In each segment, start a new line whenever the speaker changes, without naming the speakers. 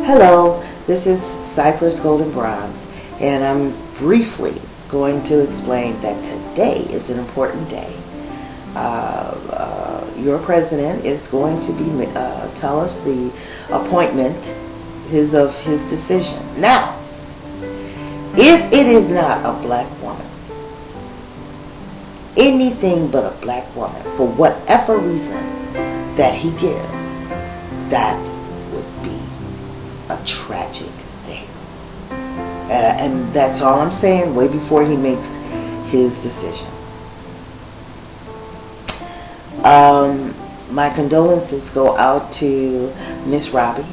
Hello, this is Cypress Golden Bronze, and I'm briefly going to explain that today is an important day. Your president is going to be tell us the appointment of his decision. Now, if it is not a black woman, anything but a black woman, for whatever reason that he gives, that would be a tragic thing. And that's all I'm saying way before he makes his decision. My condolences go out to Miss Robbie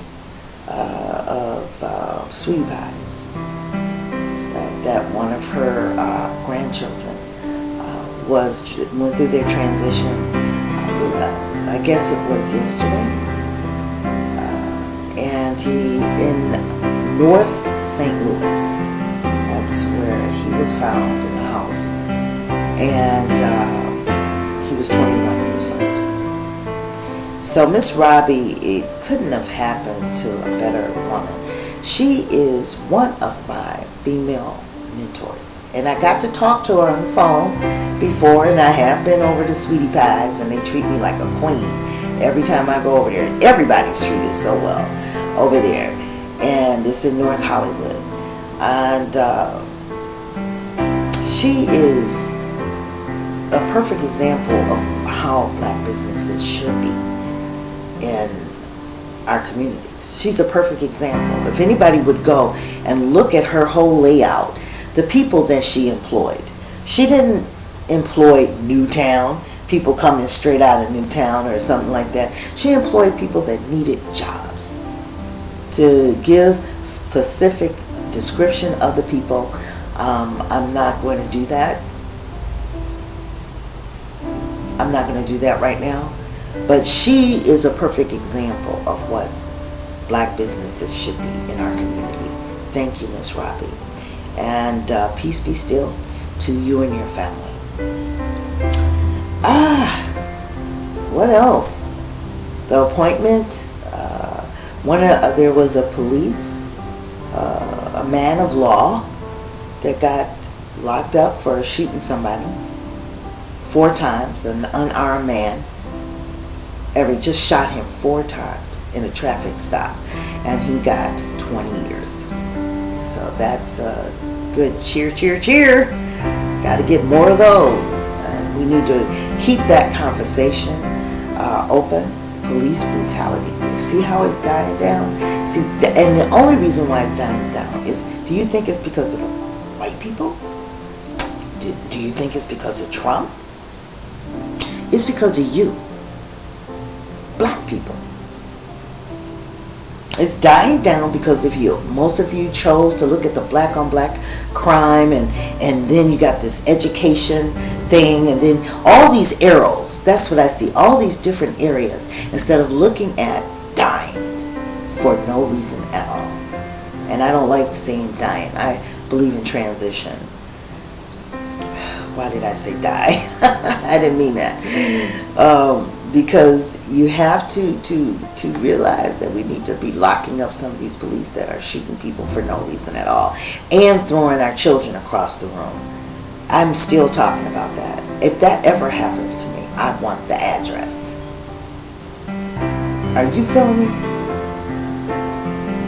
of Sweetie Pies. That one of her grandchildren went through their transition. I guess it was yesterday. And he in North St. Louis. That's where he was found in the house. And he was 21 years old. So Miss Robbie, it couldn't have happened to a better woman. She is one of my female mentors. And I got to talk to her on the phone before, and I have been over to Sweetie Pies, and they treat me like a queen every time I go over there. Everybody's treated so well over there. And it's in North Hollywood. And she is a perfect example of how black businesses should be in our communities. She's a perfect example. If anybody would go and look at her whole layout, the people that she employed. She didn't employ Newtown, people coming straight out of Newtown or something like that. She employed people that needed jobs. To give specific description of the people, I'm not going to do that. I'm not going to do that right now. But she is a perfect example of what black businesses should be in our community. Thank you, Miss Robbie. And peace be still to you and your family. What else? The appointment. There was a a man of law that got locked up for shooting somebody 4 times, an unarmed man. Just shot him 4 times in a traffic stop, and he got 20 years. So that's a good cheer, cheer, cheer. Got to get more of those. And we need to keep that conversation open. Police brutality. You see how it's dying down? See, and the only reason why it's dying down is, do you think it's because of the white people? Do you think it's because of Trump? It's because of you. Black people. It's dying down because of you. Most of you chose to look at the black on black crime, and then you got this education thing, and then all these arrows. That's what I see. All these different areas, instead of looking at dying for no reason at all. And I don't like saying dying. I believe in transition. Why did I say die? I didn't mean that. Because you have to realize that we need to be locking up some of these police that are shooting people for no reason at all, and throwing our children across the room. I'm still talking about that. If that ever happens to me, I want the address. Are you feeling me?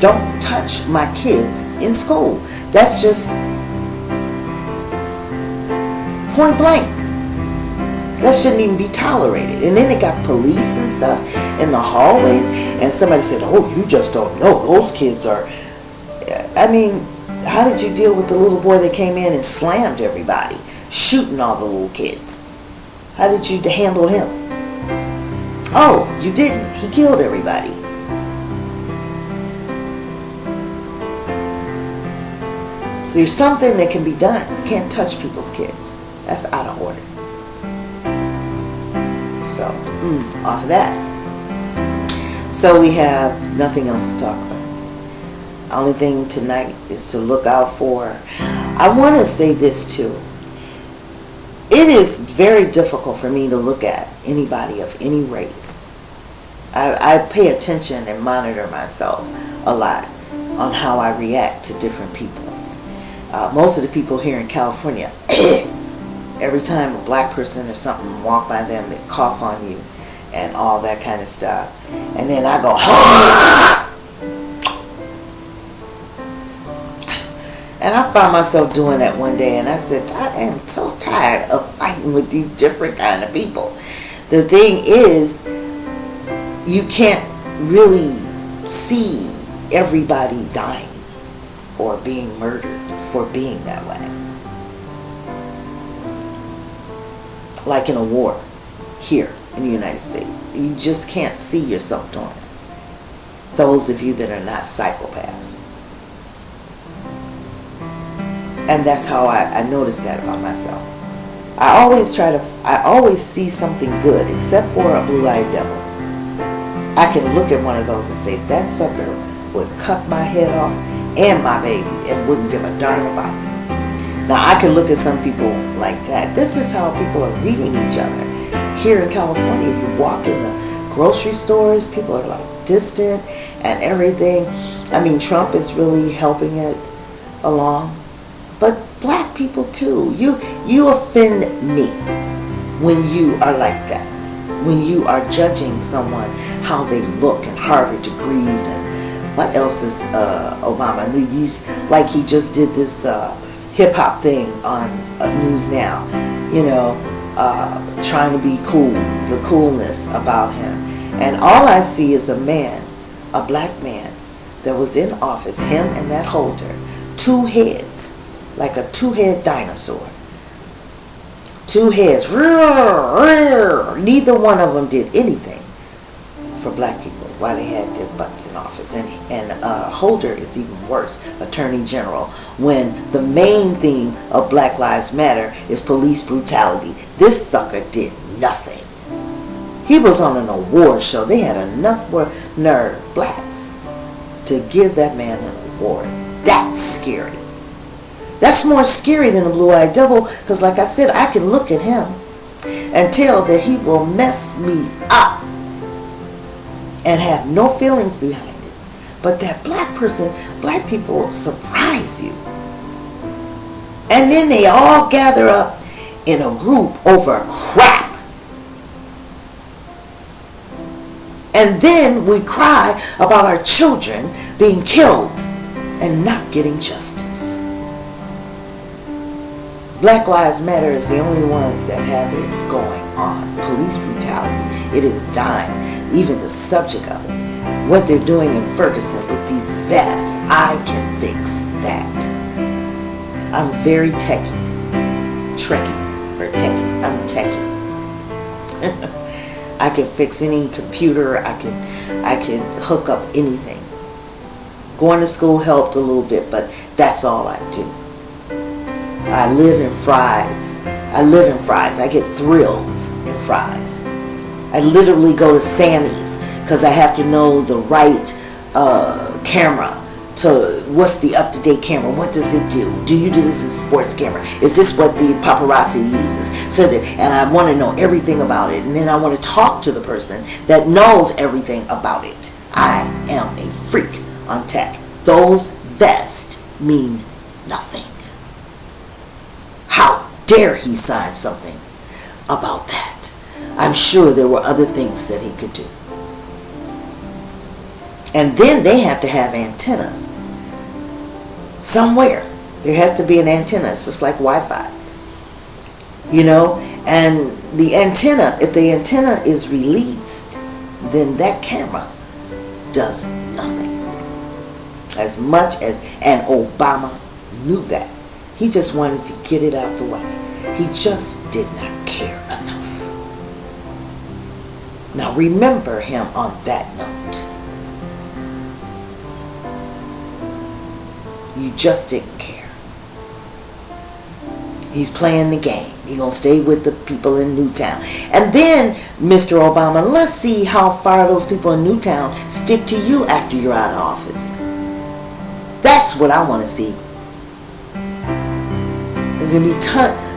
Don't touch my kids in school. That's just point blank. That shouldn't even be tolerated. And then they got police and stuff in the hallways, and somebody said, oh, you just don't know. Those kids are... I mean, how did you deal with the little boy that came in and slammed everybody, shooting all the little kids? How did you handle him? Oh, you didn't. He killed everybody. There's something that can be done. You can't touch people's kids. That's out of order. So, off of that. So we have nothing else to talk about. Only thing tonight is to look out for. I want to say this too. It is very difficult for me to look at anybody of any race. I pay attention and monitor myself a lot on how I react to different people. Most of the people here in California, every time a black person or something walk by them, they cough on you and all that kind of stuff. And then I go, and I found myself doing that one day, and I said, I am so tired of fighting with these different kind of people. The thing is, you can't really see everybody dying or being murdered for being that way. Like in a war here in the United States. You just can't see yourself doing it. Those of you that are not psychopaths. And that's how I noticed that about myself. I always see something good, except for a blue-eyed devil. I can look at one of those and say, that sucker would cut my head off and my baby and wouldn't give a darn about it. Now, I can look at some people like that. This is how people are reading each other. Here in California, you walk in the grocery stores, people are like distant and everything. I mean, Trump is really helping it along. But black people too. You offend me when you are like that. When you are judging someone, how they look and Harvard degrees and what else is Obama? These, like he just did this hip hop thing on News Now, trying to be cool, the coolness about him. And all I see is a man, a black man that was in office, him and that Holder, two heads. Like a two-head dinosaur. Two heads. Neither one of them did anything for black people while they had their butts in office. And Holder is even worse, Attorney General, when the main theme of Black Lives Matter is police brutality. This sucker did nothing. He was on an award show. They had enough nerve, blacks, to give that man an award. That's scary. That's more scary than a blue-eyed devil, because like I said, I can look at him and tell that he will mess me up and have no feelings behind it. But that black person, black people surprise you. And then they all gather up in a group over crap. And then we cry about our children being killed and not getting justice. Black Lives Matter is the only ones that have it going on. Police brutality, it is dying. Even the subject of it. What they're doing in Ferguson with these vests, I can fix that. I'm very techie. I'm techie. I can fix any computer. I can hook up anything. Going to school helped a little bit, but that's all I do. I live in fries. I get thrills in fries. I literally go to Sammy's because I have to know the right camera. To what's the up-to-date camera? What does it do? Do you do this as a sports camera? Is this what the paparazzi uses? And I want to know everything about it. And then I want to talk to the person that knows everything about it. I am a freak on tech. Those vests mean nothing. How dare he sign something about that? I'm sure there were other things that he could do. And then they have to have antennas. Somewhere. There has to be an antenna. It's just like Wi-Fi. And the antenna, if the antenna is released, then that camera does nothing. As much as, and Obama knew that. He just wanted to get it out the way. He just did not care enough. Now remember him on that note. You just didn't care. He's playing the game. He's going to stay with the people in Newtown. And then, Mr. Obama, let's see how far those people in Newtown stick to you after you're out of office. That's what I want to see. There's going to be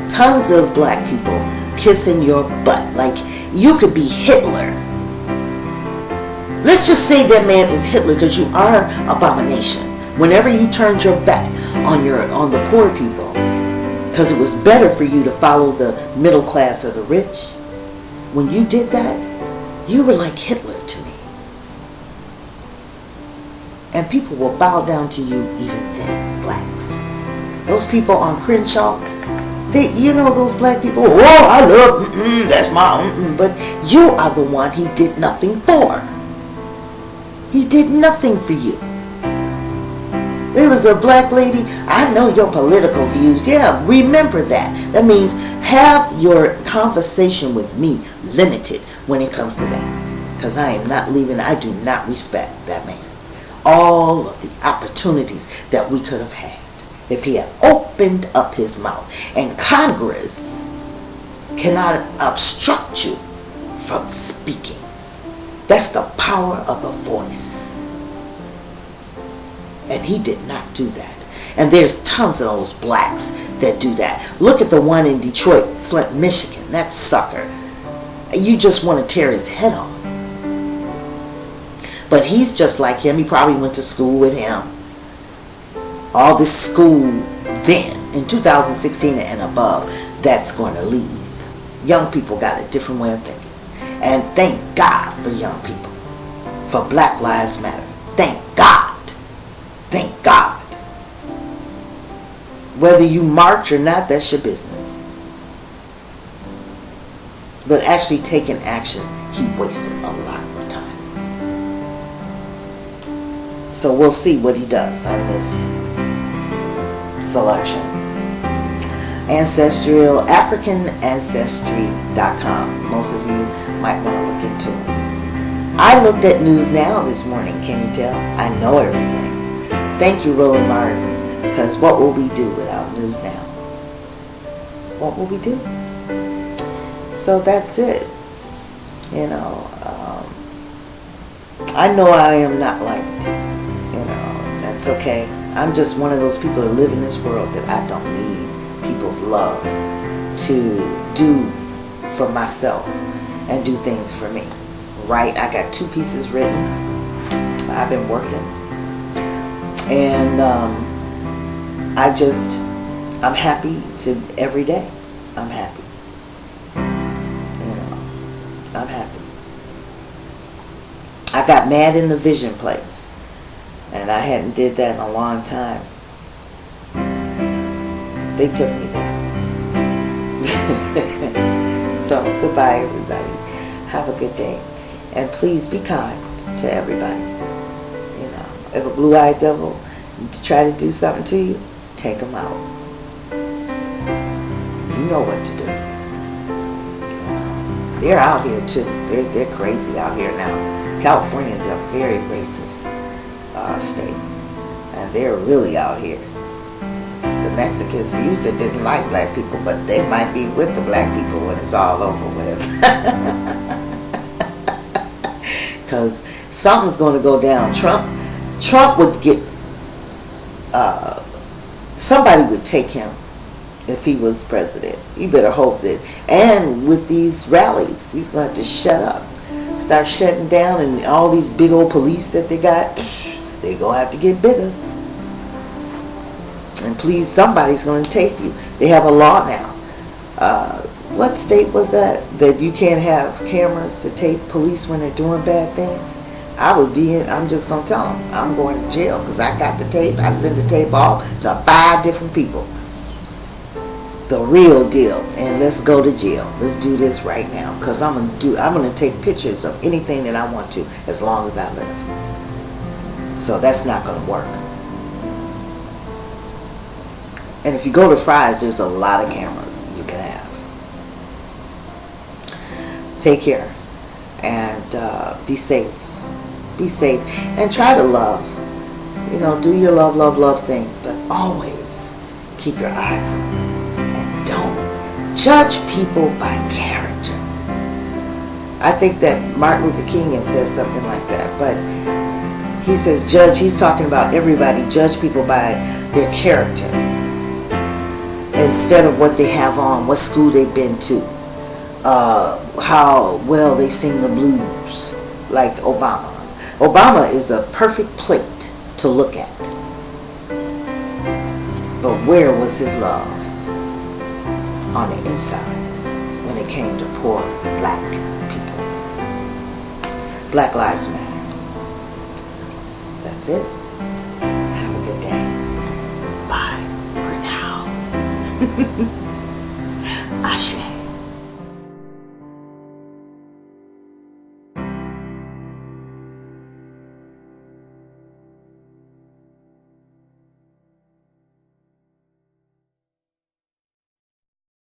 tons of black people kissing your butt. Like, you could be Hitler. Let's just say that man is Hitler, because you are abomination. Whenever you turned your back on the poor people, because it was better for you to follow the middle class or the rich, when you did that, you were like Hitler to me. And people will bow down to you even then, blacks. Those people on Crenshaw, those black people, oh, I love, that's my, but you are the one he did nothing for. He did nothing for you. There was a black lady, I know your political views. Yeah, remember that. That means have your conversation with me limited when it comes to that. Because I am not leaving, I do not respect that man. All of the opportunities that we could have had if he had opened up his mouth. And Congress cannot obstruct you from speaking. That's the power of the voice. And he did not do that. And there's tons of those blacks that do that. Look at the one in Detroit, Flint, Michigan. That sucker. You just want to tear his head off. But he's just like him. He probably went to school with him. All this school then, in 2016 and above, that's going to leave. Young people got a different way of thinking. And thank God for young people. For Black Lives Matter. Thank God. Thank God. Whether you march or not, that's your business. But actually taking action, he wasted a lot of time. So we'll see what he does on this selection. AfricanAncestry.com. Most of you might want to look into it. I looked at News Now this morning, can you tell? I know everything. Thank you, Roland Martin, because what will we do without News Now? What will we do? So that's it. I know I am not liked. That's okay. I'm just one of those people that live in this world that I don't need people's love to do for myself and do things for me. Right? I got 2 pieces written. I've been working. And I'm happy every day. I'm happy. I'm happy. I got mad in the vision place. And I hadn't did that in a long time. They took me there. So, goodbye everybody. Have a good day. And please be kind to everybody. If a blue-eyed devil try to do something to you, take them out. You know what to do. They're out here too. They're crazy out here now. California is a very racist state, and they're really out here. The Mexicans used to didn't like black people, but they might be with the black people when it's all over with. Because something's going to go down. Trump would get, somebody would take him if he was president. You better hope that. And with these rallies, he's going to have to shut up. Start shutting down, and all these big old police that they got, they're going to have to get bigger. And please, somebody's going to tape you. They have a law now. What state was that you can't have cameras to tape police when they're doing bad things? I'm just going to tell them, I'm going to jail because I got the tape. I send the tape off to 5 different people. The real deal. And let's go to jail. Let's do this right now, because I'm going to take pictures of anything that I want to as long as I live. So that's not going to work. And if you go to Fry's, there's a lot of cameras you can have. Take care and be safe. Be safe and try to love. Do your love thing, but always keep your eyes open and don't judge people by character. I think that Martin Luther King had said something like that, but he says he's talking about everybody, judge people by their character instead of what they have on, what school they've been to, how well they sing the blues, like Obama, Obama is a perfect plate to look at. But where was his love on the inside when it came to poor black people? Black Lives Matter. That's it. Have a good day. Bye for now.